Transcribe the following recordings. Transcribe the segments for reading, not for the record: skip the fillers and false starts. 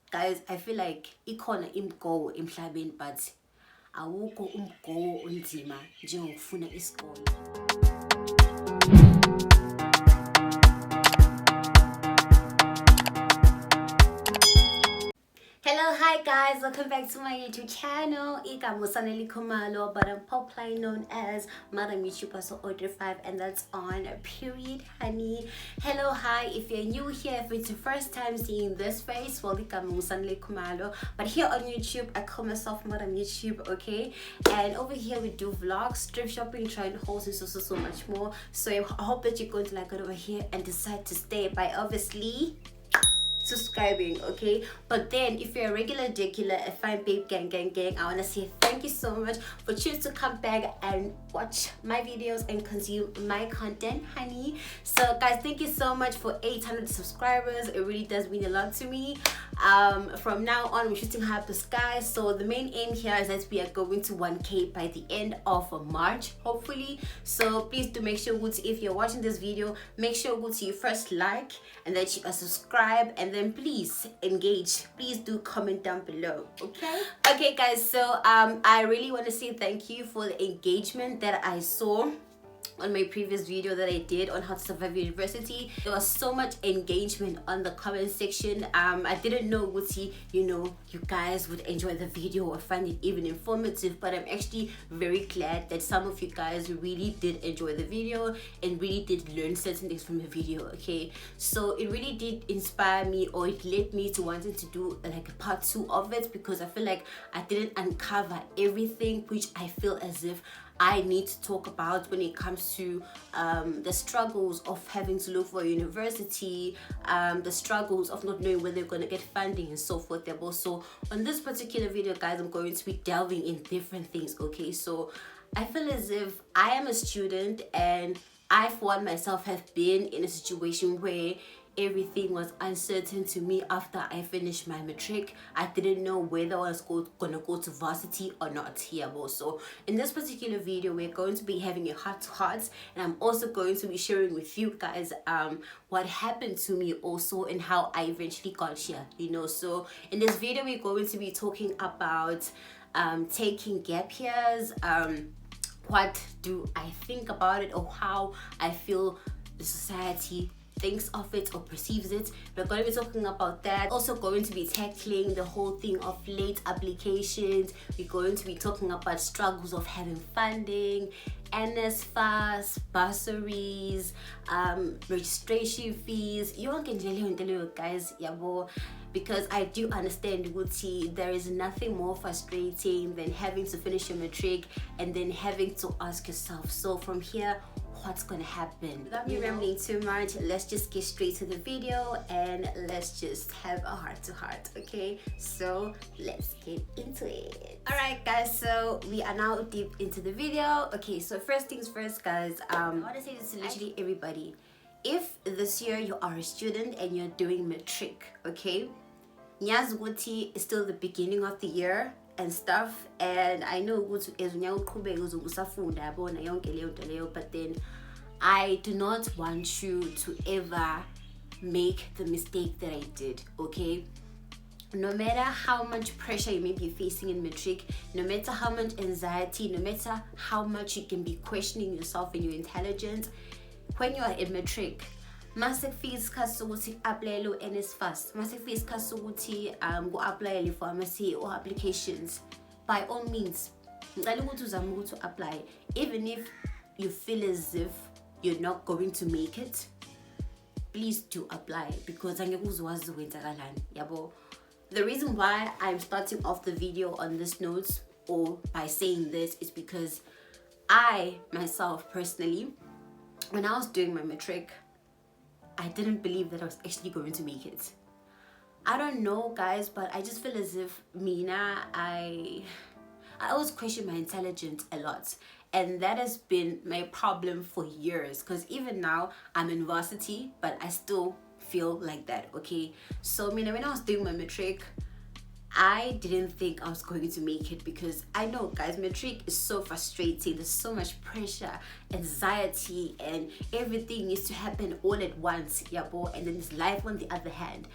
guys, I feel like ikhona imgowo emhlabeni but awukho umgowo onzima njengokufuna isikole. Hello, hi guys, welcome back to my YouTube channel. But I'm popularly known as Madam YouTuber so Order 5, and that's on period, honey. Hello, hi, if you're new here, if it's your first time seeing this face, well, but here on YouTube I call myself Madam YouTube, okay? And over here we do vlogs, thrift shopping, trying to host, and so much more. So I hope that you're going to like it over here and decide to stay by obviously subscribing, okay? But then if you're a regular a fine babe gang, I want to say thank you so much for choosing to come back and watch my videos and consume my content, honey. So guys, thank you so much for 800 subscribers. It really does mean a lot to me. From now on, we're shooting high up the sky, so the main aim here is that we are going to 1K by the end of March, hopefully. So please do make sure, if you're watching this video, make sure you first like and that you subscribe, and then please engage. Please do comment down below, okay guys. So I really want to say thank you for the engagement that I saw on my previous video that I did on how to survive university. There was so much engagement on the comment section. I didn't know you guys would enjoy the video or find it even informative, but I'm actually very glad that some of you guys really did enjoy the video and really did learn certain things from the video, okay? So it really did inspire me, or it led me to wanting to do like a part 2 of it, because I feel like I didn't uncover everything which I feel as if I need to talk about when it comes to the struggles of having to look for a university, the struggles of not knowing where they're going to get funding and so forth. So on this particular video, guys, I'm going to be delving in different things, okay? So I feel as if I am a student, and I for one myself have been in a situation where everything was uncertain to me after I finished my matric. I didn't know whether I was gonna go to varsity or not here. So in this particular video, we're going to be having a heart-to-heart, and I'm also going to be sharing with you guys what happened to me also and how I eventually got here, So in this video, we're going to be talking about taking gap years, what do I think about it, or how I feel the society thinks of it or perceives it. We're going to be talking about that. Also going to be tackling the whole thing of late applications. We're going to be talking about struggles of having funding, NSFAS, bursaries, registration fees. You can tell you guys, because I do understand, there is nothing more frustrating than having to finish your matric and then having to ask yourself, so from here, what's gonna happen? Without me rambling too much, let's just get straight to the video and let's just have a heart-to-heart, okay? So let's get into it. Alright guys, so we are now deep into the video. Okay, so first things first, guys, I want to say this to literally everybody. If this year you are a student and you're doing matric, okay, Nyazuguti is still the beginning of the year and stuff, and I know but then I do not want you to ever make the mistake that I did, okay? No matter how much pressure you may be facing in matric, no matter how much anxiety, no matter how much you can be questioning yourself and your intelligence, when you are in matric, mase fees kasuguthi apply lo NSFAS, mase fees kasuguthi go apply for pharmacy or applications, by all means to apply, even if you feel as if you're not going to make it. Please do apply, because the reason why I'm starting off the video on this note or by saying this is because I myself personally, when I was doing my matric, I didn't believe that I was actually going to make it. I don't know, guys, but I just feel as if I always question my intelligence a lot, and that has been my problem for years, because even now I'm in varsity, but I still feel like that, okay? So when I was doing my matric, I didn't think I was going to make it, because I know, guys, matric is so frustrating. There's so much pressure, anxiety, and everything needs to happen all at once, and then there's life on the other hand.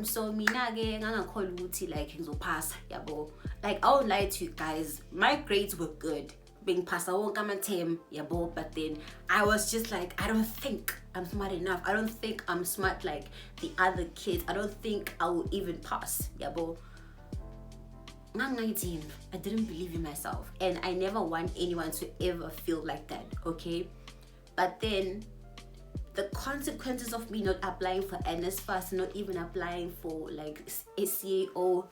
So mina ke ngangakholwa ukuthi like ngizophasa yabo. Like I won't lie to you guys, my grades were good, being passed wonke ama-term yabo, but then I was just like, I don't think I'm smart enough, I don't think I'm smart like the other kids, I don't think I will even pass yabo. I'm 19, I didn't believe in myself, and I never want anyone to ever feel like that, okay? But then the consequences of me not applying for NSFAS, not even applying for like SCAO,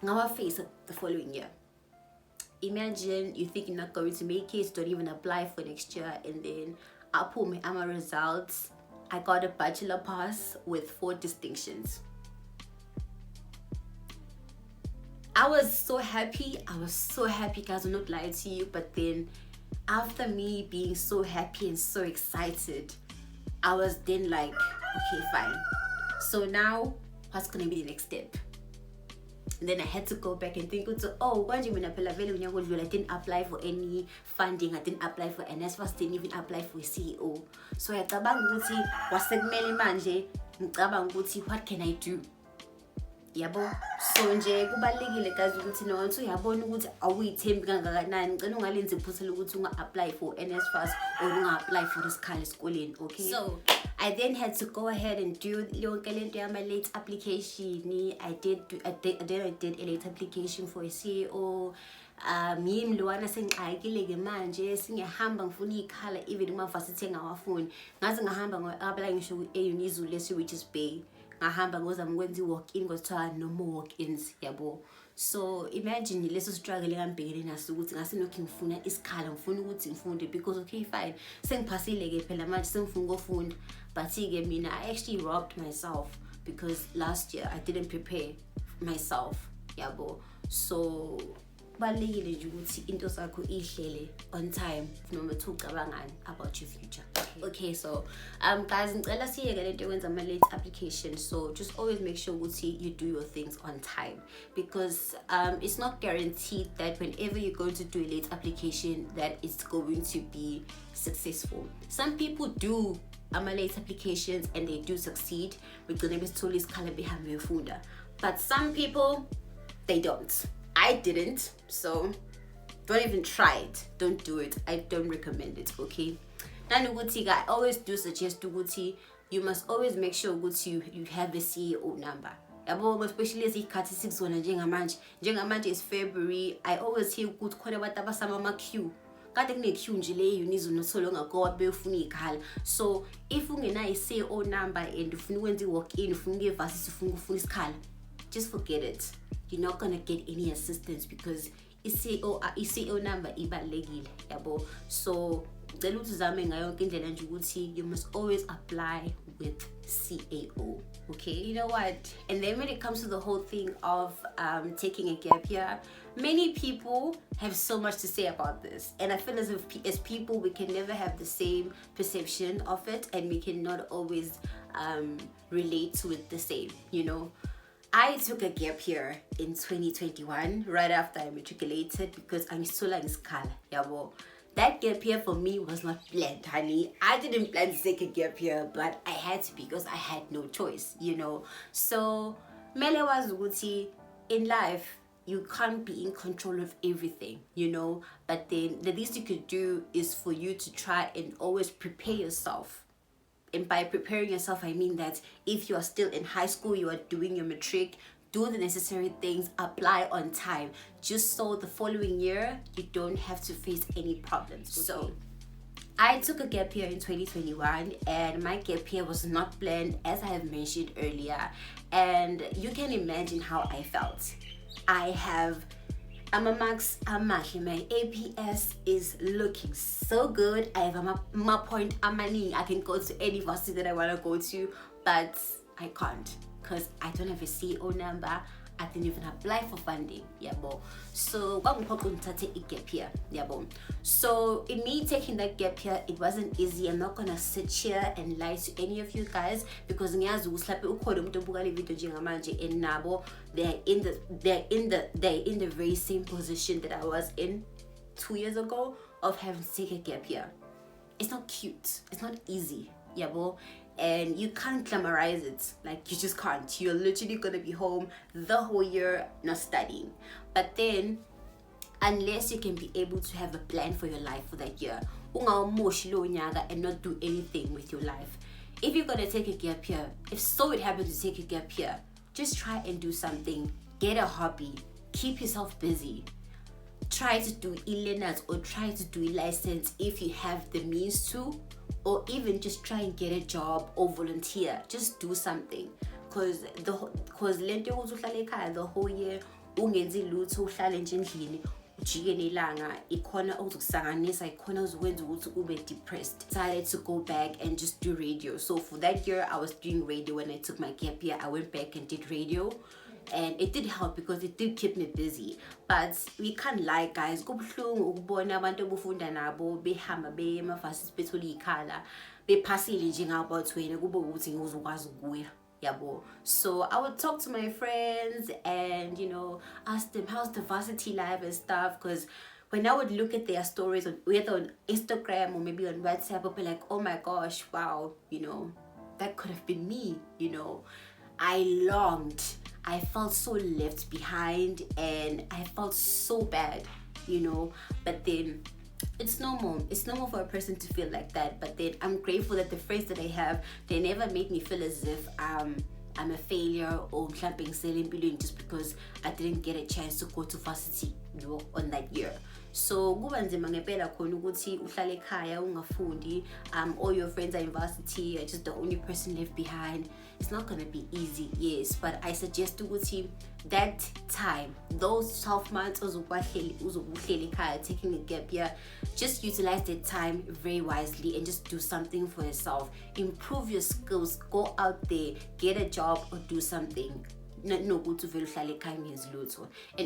now I face it the following year. Imagine you think you're not going to make it, don't even apply for next year, and then I pull my AMA results. I got a bachelor pass with 4 distinctions. I was so happy, guys, I'm not lying to you. But then after me being so happy and so excited, I was then like, okay, fine, so now what's gonna be the next step? And then I had to go back and think, oh, I didn't apply for any funding, I didn't apply for NSFAS, didn't even apply for CEO. So I thought, what can I do? Yabo, so nje kubalekile guys ukuthi no so yabona ukuthi awuyithembi kangakanani, ngicela ungalenze iphutha lokuthi unga-apply for NSFAS or unga-apply for isikhala esikoleni, okay? So I then had to go ahead and do yonke lento yama late application. I did a late application for a CEO. Yimi lowana sengixakile ke manje singehamba ngifuna ikhala even uma-varsity engawafuni, ngaze ngahamba ngo-apply ngisho ku-UniZulu which is Bay. Ngahamba ngozama ukwenza i-walk-in kwathiwa no more walk-ins yabo. So imagine leso struggle engambhekene naso ukuthi ngasenokho ngifuna isikhala, ngifuna ukuthi ngifunde because okay fine sengiphasile ke phela manje sengifuna ukufunda, but ke mina I actually robbed myself because last year I didn't prepare myself yabo. So balekile nje ukuthi into zakho ihlele on time noma ucabangani about your future. Okay, so guys, ngicela siyeke lento yokwenza ama late application. So just always make sure ukuthi you do your things on time, because it's not guaranteed that whenever you're going to do a late application that it's going to be successful. Some people do ama late applications and they do succeed, but some people they don't. I didn't, so don't even try it, don't do it, I don't recommend it, okay? I always do suggest ukuthi you must always make sure ukuthi you have a CEO number. Especially as ikhathi 6 wona njengamanje is February. I always hear ukuthi khona abantu abasama ama queue. Kade kune queue nje le UniZulu notholo ngagowa befuna ikhala. So if ungena i CEO number and ufuna ukwenza walk in, ufuna ukuyevasisi, ufuna isikhala, just forget it. You're not gonna get any assistance because i-CEO number ibalekile yabo. So you must always apply with CAO, okay? You know what? And then when it comes to the whole thing of taking a gap year, many people have so much to say about this, and I feel as if as people we can never have the same perception of it, and we cannot always relate to it the same, you know. I took a gap year in 2021 right after I matriculated because I'm still in school, yabo. That gap year for me was not planned, honey. I didn't plan to take a gap year, but I had to because I had no choice, you know. So, mele was ukuthi in life, you can't be in control of everything, you know. But then the least you could do is for you to try and always prepare yourself. And by preparing yourself, I mean that if you are still in high school, you are doing your matric, do the necessary things, apply on time, just so the following year you don't have to face any problems. So I took a gap year in 2021, and my gap year was not planned, as I have mentioned earlier, and you can imagine how I felt. I'm a max amahle, my APS is looking so good. I have my point amani. I can go to any varsity that I want to go to, but I can't because I don't have a CEO number. I didn't even apply for funding, yabo. So gap year, yabo. So in me taking that gap year, it wasn't easy. I'm not gonna sit here and lie to any of you guys because they're in the very same position that I was in 2 years ago of having to take a gap year. It's not cute. It's not easy, yabo. and you can't glamorize it. Like, you just can't. You're literally gonna be home the whole year not studying. But then, unless you can be able to have a plan for your life for that year, and not do anything with your life. If you're gonna take a gap year, if so it happens to take a gap year, just try and do something. Get a hobby. Keep yourself busy. Try to do e-learners or try to do a license if you have the means to, or even just try and get a job or volunteer. Just do something, because the whole year ungenzi lutho uhlale nje endlini ujike nelanga ikhona ukukusanganisa ikhona uzokwenza ukuthi ube depressed. Decided to go back and just do radio. So for that year I was doing radio. When I took my gap year, I went back and did radio, and it did help because it did keep me busy. But we can't lie, guys. Kubuhlungu ukubona abantu obufunda nabo behamba beye emafasiti bethole ikhala bephasile nje ngabathweni kube ukuthi ngizokwazi ukuya. So I would talk to my friends and, you know, ask them how's the varsity life and stuff, because when I would look at their stories whether on Instagram or maybe on WhatsApp, I'd be like, oh my gosh, wow, you know, that could have been me. You know, I longed, I felt so left behind and I felt so bad, you know. But then it's normal for a person to feel like that. But then I'm grateful that the friends that I have, they never make me feel as if I'm a failure or mhlawumbe selling billion just because I didn't get a chance to go to varsity, you know, on that year. So kuba nzima ngempela khona ukuthi uhlale ekhaya ungafundi, all your friends are in varsity, you're just the only person left behind. It's not gonna be easy, yes, but I suggest ukuthi that time, those 12 months uzobuhleli ekhaya taking a gap year, just utilize that time very wisely and just do something for yourself. Improve your skills, go out there, get a job or do something. And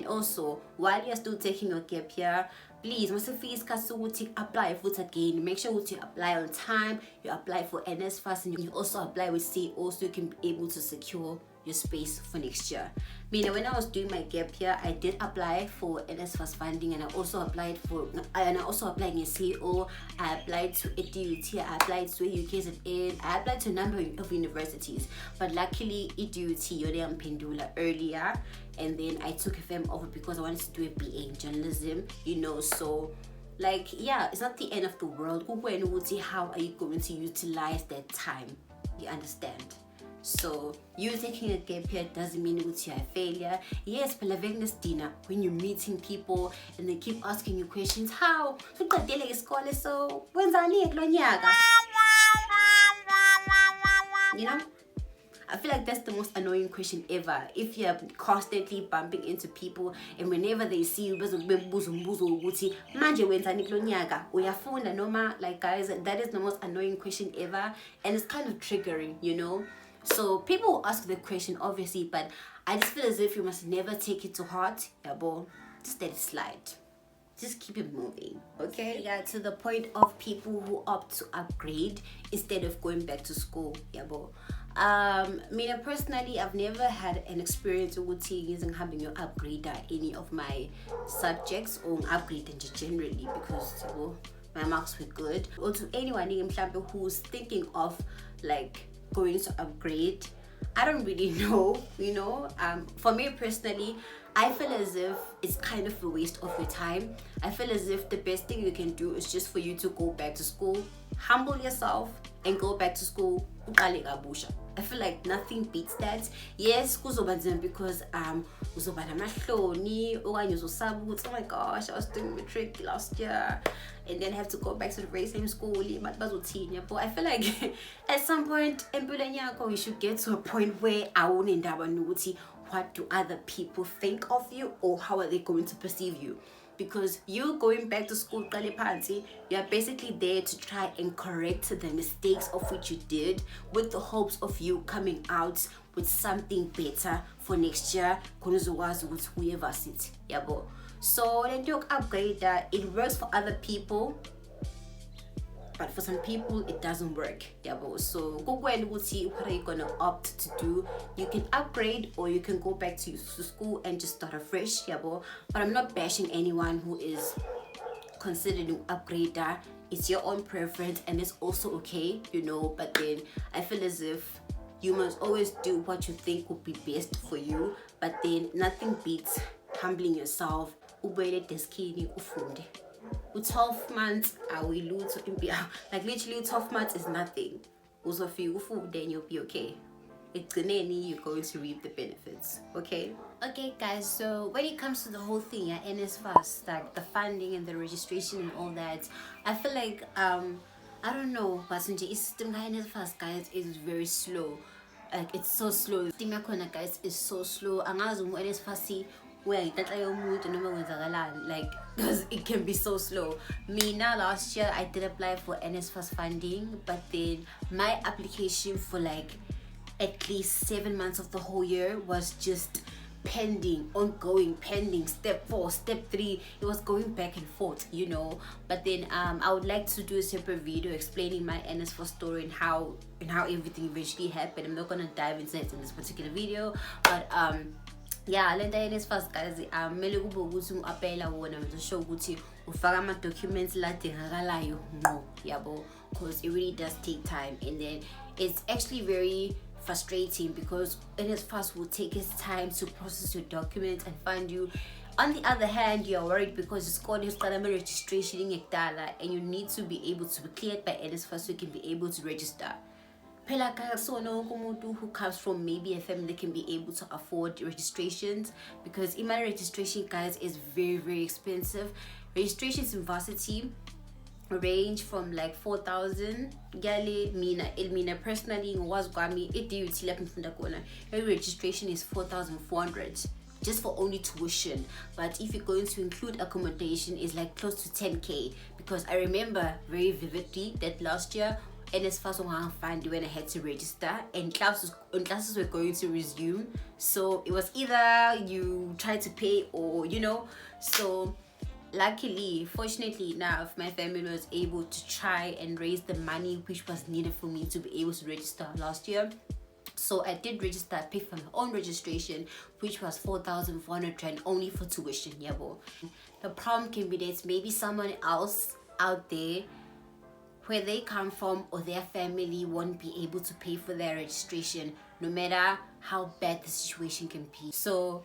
also, while you're still taking your gap year, please apply for it again. Make sure you apply on time, you apply for NSFAS, and you also apply with CO so you can be able to secure your space for next year. When I was doing my gap year, I did apply for NSFAS funding, and I also applied in CO. I applied to EDUT, I applied to UKZN, I applied to a number of universities, but luckily EDUT Pendula earlier, and then I took FM over because I wanted to do a BA in journalism, you know. So like, yeah, it's not the end of the world. How are you going to utilize that time? You understand? So you taking a gap year doesn't mean you're a failure. Yes, but dinner, when you're meeting people and they keep asking you questions, how? So when's our you know? I feel like that's the most annoying question ever. If you're constantly bumping into people and whenever they see you, like guys, that is the most annoying question ever, and it's kind of triggering, you know. So people will ask the question obviously, but I just feel as if you must never take it to heart. Just let it slide. Just keep it moving, okay? Yeah, to the point of people who opt to upgrade instead of going back to school. Personally, I've never had an experience with using having your upgrade any of my subjects or upgrade generally, because my marks were good. Or to anyone who's thinking of like going to upgrade, I don't really know, you know. For me personally, I feel as if it's kind of a waste of your time. I feel as if the best thing you can do is just for you to go back to school, humble yourself and go back to school. I feel like nothing beats that. Yes, because oh my gosh, I was doing matric last year and then have to go back to the very same school. But I feel like at some point you should get to a point where I won't end up what do other people think of you, or how are they going to perceive you? Because you going back to school, you're basically there to try and correct the mistakes of which you did, with the hopes of you coming out with something better for next year. So then you upgrade that. It works for other people, but for some people it doesn't work. So go and we'll see what are you gonna opt to do. You can upgrade or you can go back to school and just start afresh. But I'm not bashing anyone who is considering upgrade. it's your own preference and it's also okay, you know, but then I feel as if you must always do what you think would be best for you, but then nothing beats humbling yourself. Ubele deskini ufunde. 12 months are we lose like literally 12 months is nothing. Also if you food, then you'll be okay. It's gonna you're going to reap the benefits. Okay guys, so when it comes to the whole thing at NSFAS, like the funding and the registration and all that, I feel like I don't know, but the system NSFAS, guys, is very slow. Like it's so slow. The system, guys, is so slow. NSFAS like because it can be so slow. Me now, last year I did apply for NSFAS funding, but then my application for like at least 7 months of the whole year was just pending, ongoing, pending, step 4, step 3. It was going back and forth, you know. But then I would like to do a separate video explaining my NSFAS story and how everything eventually happened. I'm not gonna dive into it in this particular video, but yeah, lenta NSFAS, guys, mele kube ukuthi umu-apela wona ngizosho ukuthi ufaka ama-documents ladingakalayo ngqo, yabo, because it really does take time, and then it's actually very frustrating because NSFAS will take its time to process your documents and find you. On the other hand, you're worried because it's called registration in Ekdala, and you need to be able to be cleared by NSFAS so you can be able to register. So no who comes from maybe a family that can be able to afford registrations, because email registration, guys, is very, very expensive. Registrations in varsity range from like 4,000 mina personally was gwami registration is 4,400 just for only tuition, but if you're going to include accommodation, is like close to 10k, because I remember very vividly that last year NSFAS fund when I had to register, and classes were going to resume, so it was either you try to pay or, you know. So luckily, fortunately enough, my family was able to try and raise the money which was needed for me to be able to register last year. So I did register, I paid for my own registration, which was 4,400 only for tuition, yabo. The problem can be that maybe someone else out there, where they come from or their family, won't be able to pay for their registration, no matter how bad the situation can be. So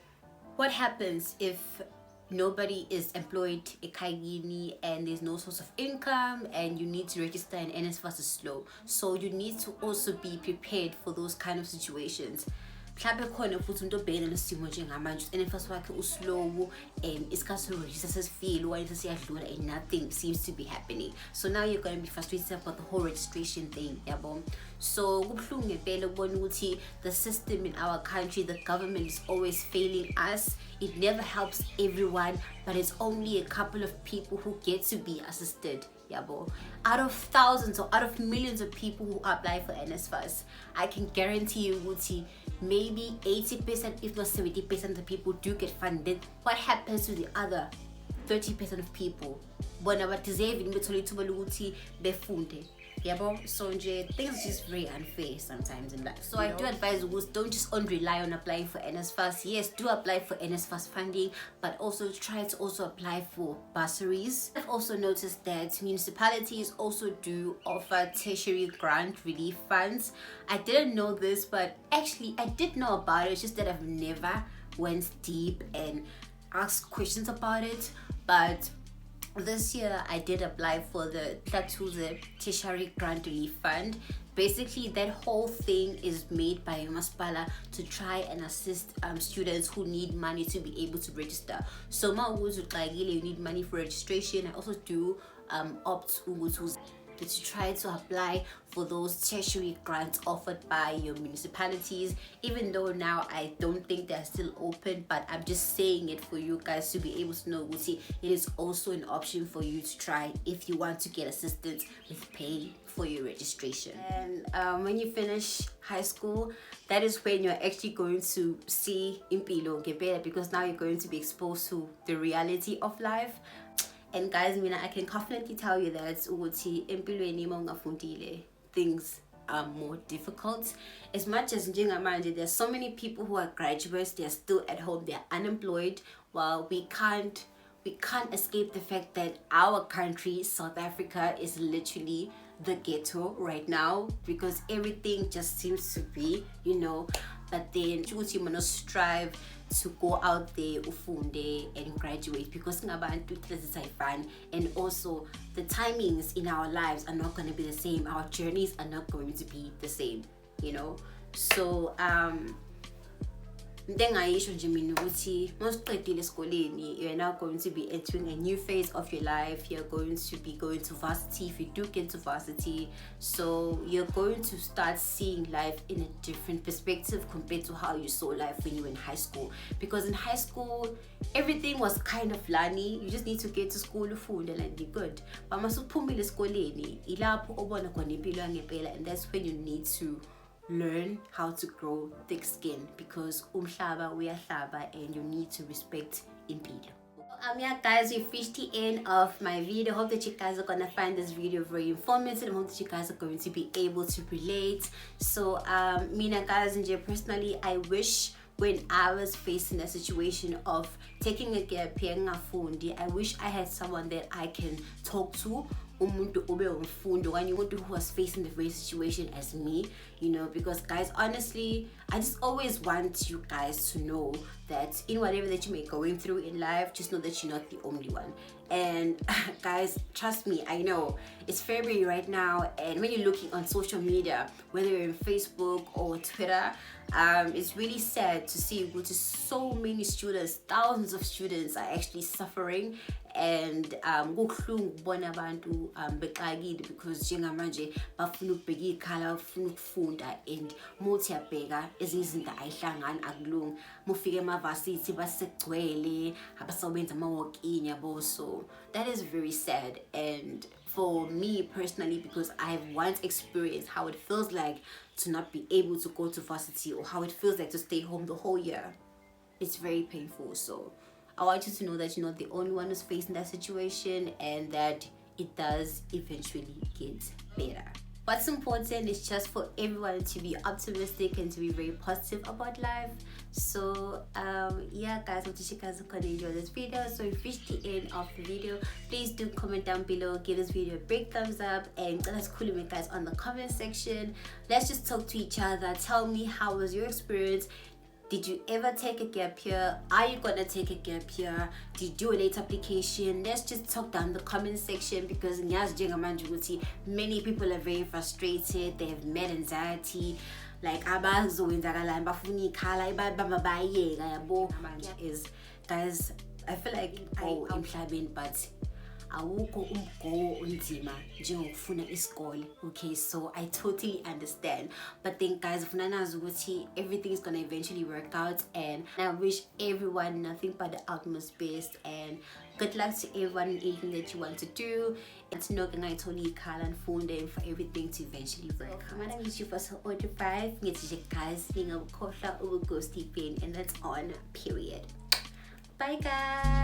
what happens if nobody is employed and there's no source of income and you need to register, and NSFAS is slow? So you need to also be prepared for those kind of situations. And nothing seems to be happening, so now you're going to be frustrated about the whole registration thing, yabo. So the system in our country, the government is always failing us. It never helps everyone, but it's only a couple of people who get to be assisted, yabo. Out of thousands or out of millions of people who apply for NSFAS, I can guarantee you, Wuti, maybe 80%, if not 70% of the people do get funded. What happens to the other 30% of people? Bona batizevini bethola ithuba lokuthi befunde, yabo. So things are just very unfair sometimes in life. So I do advise you, don't just rely on applying for NSFAS. Yes, do apply for NSFAS funding, but also try to also apply for bursaries. I've also noticed that municipalities also do offer tertiary grant relief funds. I didn't know this, but actually I did know about it. It's just that I've never went deep and asked questions about it. But this year I did apply for the tertiary grant relief fund. Basically, that whole thing is made by Maspala to try and assist students who need money to be able to register. So you need money for registration. I also do opt to try to apply for those tertiary grants offered by your municipalities, even though now I don't think they're still open, but I'm just saying it for you guys to be able to know, it is also an option for you to try if you want to get assistance with paying for your registration. And when you finish high school, that is when you're actually going to see impilo get better, because now you're going to be exposed to the reality of life. And guys, I can confidently tell you that things are more difficult. As much as there's so many people who are graduates, they're still at home, they're unemployed, while we can't we can't escape the fact that our country, South Africa, is literally the ghetto right now, because everything just seems to be, but then you must strive to go out there, ufunde, and graduate, because and also the timings in our lives are not going to be the same. Our journeys are not going to be the same, so ngayisho nje mina ukuthi masiqedile esikoleni, you're now going to be entering a new phase of your life. You're going to be going to varsity if you do get to varsity, so you're going to start seeing life in a different perspective compared to how you saw life when you were in high school. Because in high school everything was kind of lani, you just need to get to school, ufunde, and be good. But masuphumile esikoleni ilapho obona khona impilo yangempela, and that's when you need to learn how to grow thick skin, because umhlaba uyahlaba and you need to respect impilo. Yeah guys, we've reached the end of my video. Hope that you guys are gonna find this video very informative, and hope that you guys are going to be able to relate. So mina guys, and personally, I wish when I was facing a situation of taking a gap year ngafundi, I wish I had someone that I can talk to, umuntu obe umfundi okanye umuntu who was facing the very situation as me, because guys, honestly, I just always want you guys to know that in whatever that you may be going through in life, just know that you're not the only one. And guys, trust me, I know it's February right now, and when you're looking on social media, whether you're in Facebook or Twitter, it's really sad to see which so many students, thousands of students are actually suffering, and kubuhlungu ukubona abantu bexakile, because njengamanje bafuna ukubheka ikhala, bafuna ukufunda, and muthi yabheka ezinye izinto ayihlangani, akulungi. Mufike emavasithi basegcwele abasawenza ama-walk-in yabo. So that is very sad. And for me personally, because I've once experienced how it feels like to not be able to go to varsity, or how it feels like to stay home the whole year, it's very painful. So I want you to know that you're not the only one who's facing that situation, and that it does eventually get better. What's important is just for everyone to be optimistic and to be very positive about life. So yeah guys, hope you guys are gonna enjoy this video. So if you reached the end of the video, please do comment down below, give this video a big thumbs up, and let's cool me guys on the comment section. Let's just talk to each other. Tell me, how was your experience? Did you ever take a gap year? Are you gonna take a gap year? Did you do a late application? Let's just talk down in the comment section, because many people are very frustrated. They have mad anxiety. Like is guys, I feel like I'm clubbing, but awukho umgo unzima njengokufuna isikole. Okay, so I totally understand, but then guys, ufuna nazi ukuthi everything is gonna eventually work out, and I wish everyone nothing but the utmost best, and good luck to everyone in anything that you want to do, and to know ngayithola ikhala nifunde, and for everything to eventually work out. Mina ngisho so order 5 ngithi guys ningakhohlwa ukughost pen, and that's on period. Bye guys.